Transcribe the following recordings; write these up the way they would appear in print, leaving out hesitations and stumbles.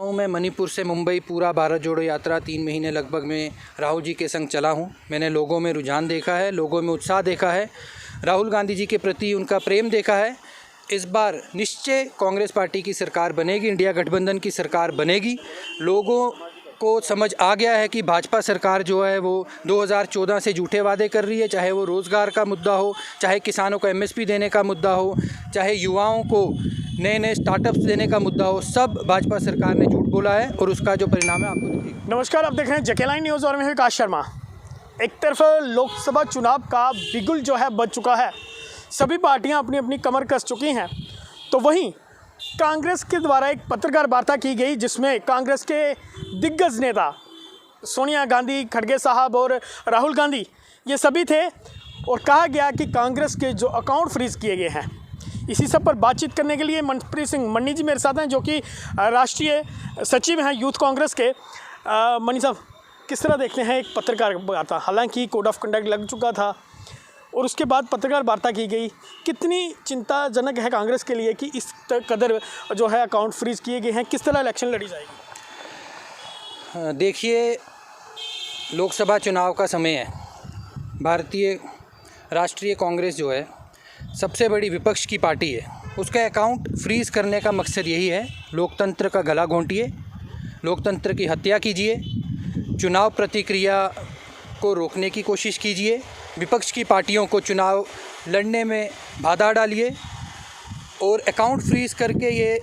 हूँ। मैं मणिपुर से मुंबई पूरा भारत जोड़ो यात्रा 3 महीने लगभग में राहुल जी के संग चला हूँ। मैंने लोगों में रुझान देखा है, लोगों में उत्साह देखा है, राहुल गांधी जी के प्रति उनका प्रेम देखा है। इस बार निश्चय कांग्रेस पार्टी की सरकार बनेगी, इंडिया गठबंधन की सरकार बनेगी। लोगों को समझ आ गया है कि भाजपा सरकार जो है वो 2014 से झूठे वादे कर रही है, चाहे वो रोज़गार का मुद्दा हो, चाहे किसानों को एमएसपी देने का मुद्दा हो, चाहे युवाओं को नए नए स्टार्टअप्स देने का मुद्दा हो, सब भाजपा सरकार ने झूठ बोला है और उसका जो परिणाम है आपको दिखेगा। नमस्कार, आप देख रहे हैं जेके9 न्यूज़ और मैं हूं विकास शर्मा। एक तरफ लोकसभा चुनाव का बिगुल जो है बज चुका है, सभी पार्टियां अपनी अपनी कमर कस चुकी हैं, तो वहीं कांग्रेस के द्वारा एक पत्रकार वार्ता की गई जिसमें कांग्रेस के दिग्गज नेता सोनिया गांधी, खड़गे साहब और राहुल गांधी ये सभी थे और कहा गया कि कांग्रेस के जो अकाउंट फ्रीज किए गए हैं, इसी सब पर बातचीत करने के लिए मनप्रीत सिंह मन्नी जी मेरे साथ हैं, जो कि राष्ट्रीय सचिव हैं यूथ कांग्रेस के। मन्नी साहब, किस तरह देखते हैं एक पत्रकार वार्ता? हालांकि कोड ऑफ कंडक्ट लग चुका था और उसके बाद पत्रकार वार्ता की गई, कितनी चिंताजनक है कांग्रेस के लिए कि इस कदर जो है अकाउंट फ्रीज किए गए हैं? किस तरह इलेक्शन लड़ी जाएगी? देखिए, लोकसभा चुनाव का समय है। भारतीय राष्ट्रीय कांग्रेस जो है सबसे बड़ी विपक्ष की पार्टी है, उसका अकाउंट फ्रीज़ करने का मकसद यही है, लोकतंत्र का गला घोंटिए, लोकतंत्र की हत्या कीजिए, चुनाव प्रक्रिया को रोकने की कोशिश कीजिए, विपक्ष की पार्टियों को चुनाव लड़ने में बाधा डालिए और अकाउंट फ्रीज़ करके ये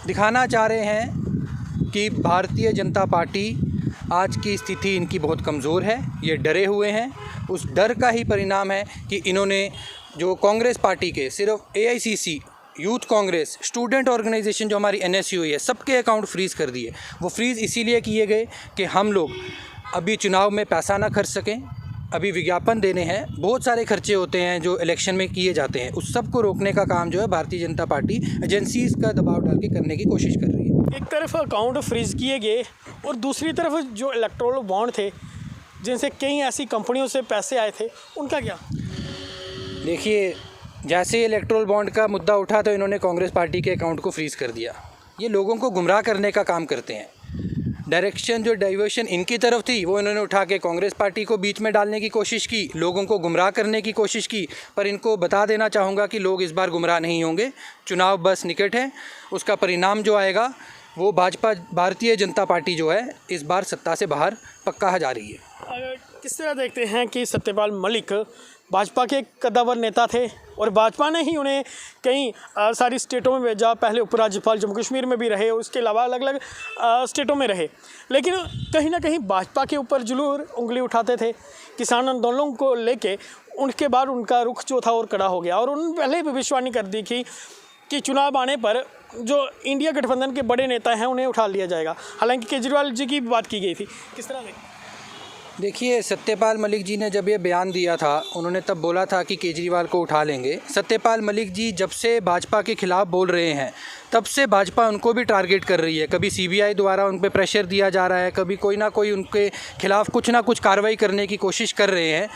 दिखाना चाह रहे हैं कि भारतीय जनता पार्टी आज की स्थिति इनकी बहुत कमज़ोर है, ये डरे हुए हैं। उस डर का ही परिणाम है कि इन्होंने जो कांग्रेस पार्टी के सिर्फ AICC, youth Congress, student organisation जो हमारी एनएसयू है, सबके अकाउंट फ्रीज़ कर दिए। वो फ्रीज़ इसीलिए किए गए कि हम लोग अभी चुनाव में पैसा ना खर्च सकें, अभी विज्ञापन देने हैं, बहुत सारे खर्चे होते हैं जो इलेक्शन में किए जाते हैं, उस सब को रोकने का काम जो है भारतीय जनता पार्टी एजेंसीज़ का दबाव डाल के करने की कोशिश कर रही है। एक तरफ अकाउंट फ्रीज किए गए और दूसरी तरफ जो इलेक्टोरल बॉन्ड थे जिनसे कई ऐसी कंपनियों से पैसे आए थे, उनका क्या? देखिए, जैसे इलेक्टोरल बॉन्ड का मुद्दा उठा तो इन्होंने कांग्रेस पार्टी के अकाउंट को फ्रीज़ कर दिया। ये लोगों को गुमराह करने का काम करते हैं। डायरेक्शन जो डाइवर्शन इनकी तरफ थी वो इन्होंने उठा के कांग्रेस पार्टी को बीच में डालने की कोशिश की, लोगों को गुमराह करने की कोशिश की। पर इनको बता देना चाहूँगा कि लोग इस बार गुमराह नहीं होंगे। चुनाव बस निकट है, उसका परिणाम जो आएगा वो भाजपा, भारतीय जनता पार्टी जो है इस बार सत्ता से बाहर पक्का जा रही है। किस तरह देखते हैं कि सत्यपाल मलिक भाजपा के कद्दावर नेता थे और भाजपा ने ही उन्हें कई सारी स्टेटों में भेजा, पहले उपराज्यपाल जम्मू कश्मीर में भी रहे और उसके अलावा अलग अलग स्टेटों में रहे, लेकिन कहीं ना कहीं भाजपा के ऊपर जरूर उंगली उठाते थे। किसान आंदोलन को लेके उनके बाद उनका रुख जो था और कड़ा हो गया और उन्होंने पहले ही भविष्यवाणी कर दी कि चुनाव आने पर जो इंडिया गठबंधन के बड़े नेता हैं उन्हें उठा लिया जाएगा। हालांकि केजरीवाल जी की बात की गई थी, किस तरह देखिए, सत्यपाल मलिक जी ने जब ये बयान दिया था, उन्होंने तब बोला था कि केजरीवाल को उठा लेंगे। सत्यपाल मलिक जी जब से भाजपा के खिलाफ बोल रहे हैं तब से भाजपा उनको भी टारगेट कर रही है। कभी सीबीआई द्वारा उन पर प्रेशर दिया जा रहा है, कभी कोई ना कोई उनके खिलाफ कुछ ना कुछ कार्रवाई करने की कोशिश कर रहे हैं।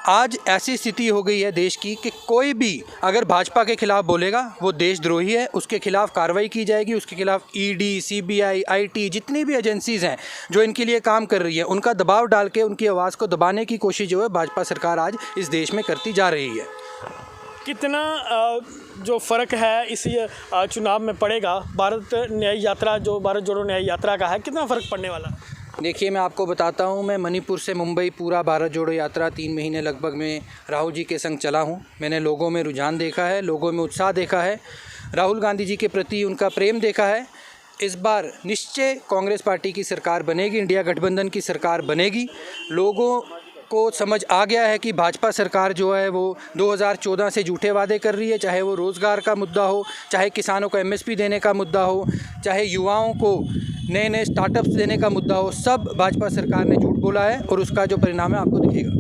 आज ऐसी स्थिति हो गई है देश की कि कोई भी अगर भाजपा के खिलाफ बोलेगा वो देशद्रोही है, उसके खिलाफ कार्रवाई की जाएगी, उसके खिलाफ ईडी, सीबीआई, आईटी, जितनी भी एजेंसीज़ हैं जो इनके लिए काम कर रही है, उनका दबाव डाल के उनकी आवाज़ को दबाने की कोशिश जो है भाजपा सरकार आज इस देश में करती जा रही है। कितना जो फ़र्क है इस चुनाव में पड़ेगा? भारत न्याय यात्रा जो भारत जोड़ो न्याय यात्रा का है, कितना फ़र्क पड़ने वाला? देखिए, मैं आपको बताता हूँ, मैं मणिपुर से मुंबई पूरा भारत जोड़ो यात्रा 3 महीने लगभग में राहुल जी के संग चला हूँ। मैंने लोगों में रुझान देखा है, लोगों में उत्साह देखा है, राहुल गांधी जी के प्रति उनका प्रेम देखा है। इस बार निश्चय कांग्रेस पार्टी की सरकार बनेगी, इंडिया गठबंधन की सरकार बनेगी। लोगों को समझ आ गया है कि भाजपा सरकार जो है वो 2014 से झूठे वादे कर रही है, चाहे वो रोज़गार का मुद्दा हो, चाहे किसानों को एमएसपी देने का मुद्दा हो, चाहे युवाओं को नए नए स्टार्टअप्स देने का मुद्दा हो, सब भाजपा सरकार ने झूठ बोला है और उसका जो परिणाम है आपको दिखेगा।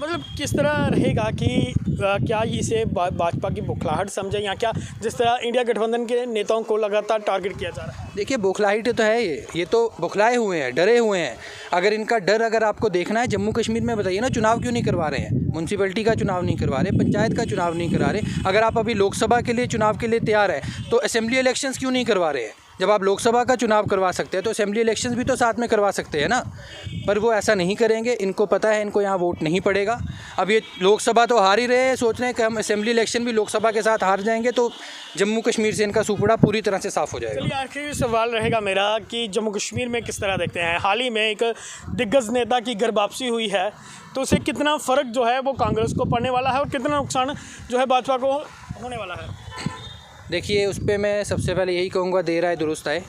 मतलब किस तरह रहेगा कि क्या इसे भाजपा की बौखलाहट समझे या क्या, जिस तरह इंडिया गठबंधन के नेताओं को लगातार टारगेट किया जा रहा है? देखिए, बौखलाहट तो है, ये तो बौखलाए हुए हैं, डरे हुए हैं। अगर इनका डर अगर आपको देखना है, जम्मू कश्मीर में बताइए ना, चुनाव क्यों नहीं करवा रहे हैं? म्यूनसिपैलिटी का चुनाव नहीं करवा रहे, पंचायत का चुनाव नहीं करा रहे। अगर आप अभी लोकसभा के लिए चुनाव के लिए तैयार है तो असेंबली इलेक्शंस क्यों नहीं करवा रहे हैं? जब आप लोकसभा का चुनाव करवा सकते हैं तो असेंबली इलेक्शंस भी तो साथ में करवा सकते हैं ना, पर वो ऐसा नहीं करेंगे। इनको पता है इनको यहाँ वोट नहीं पड़ेगा। अब ये लोकसभा तो हार ही रहे हैं, सोच रहे हैं कि हम असेंबली इलेक्शन भी लोकसभा के साथ हार जाएंगे तो जम्मू कश्मीर से इनका सुपड़ा पूरी तरह से साफ़ हो जाएगा। चलिए आखिरी सवाल रहेगा मेरा कि जम्मू कश्मीर में किस तरह देखते हैं, हाल ही में एक दिग्गज नेता की घर वापसी हुई है, तो उससे कितना फ़र्क जो है वो कांग्रेस को पड़ने वाला है और कितना नुकसान जो है भाजपा को होने वाला है? देखिए, उस पर मैं सबसे पहले यही कहूँगा, देर आए दुरुस्त आए।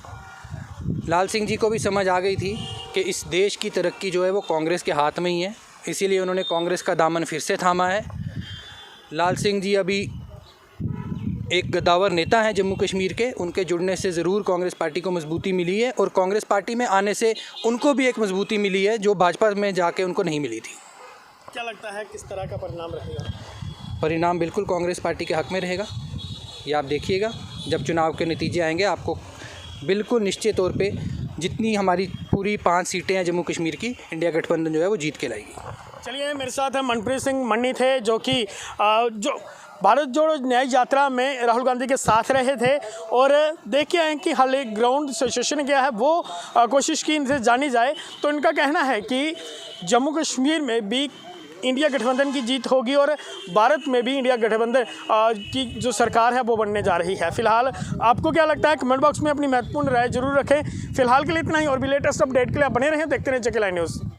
लाल सिंह जी को भी समझ आ गई थी कि इस देश की तरक्की जो है वो कांग्रेस के हाथ में ही है, इसीलिए उन्होंने कांग्रेस का दामन फिर से थामा है। लाल सिंह जी अभी एक गद्दावर नेता हैं जम्मू कश्मीर के, उनके जुड़ने से ज़रूर कांग्रेस पार्टी को मजबूती मिली है और कांग्रेस पार्टी में आने से उनको भी एक मजबूती मिली है जो भाजपा में जाके उनको नहीं मिली थी। क्या लगता है किस तरह का परिणाम रहेगा? परिणाम बिल्कुल कांग्रेस पार्टी के हक़ में रहेगा। ये आप देखिएगा, जब चुनाव के नतीजे आएंगे आपको बिल्कुल निश्चित तौर पे जितनी हमारी पूरी 5 सीटें हैं जम्मू कश्मीर की, इंडिया गठबंधन जो है वो जीत के लाएगी। चलिए, मेरे साथ है मनप्रीत सिंह मन्नी थे, जो कि जो भारत जोड़ो न्याय यात्रा में राहुल गांधी के साथ रहे थे और देख के आए कि हाल एक ग्राउंड सिचुएशन क्या है वो कोशिश की इनसे जानी जाए। तो इनका कहना है कि जम्मू कश्मीर में भी इंडिया गठबंधन की जीत होगी और भारत में भी इंडिया गठबंधन की जो सरकार है वो बनने जा रही है। फिलहाल आपको क्या लगता है, कमेंट बॉक्स में अपनी महत्वपूर्ण राय जरूर रखें। फिलहाल के लिए इतना ही, और भी लेटेस्ट अपडेट के लिए आप बने रहें, देखते रहें चेक लाइव न्यूज़।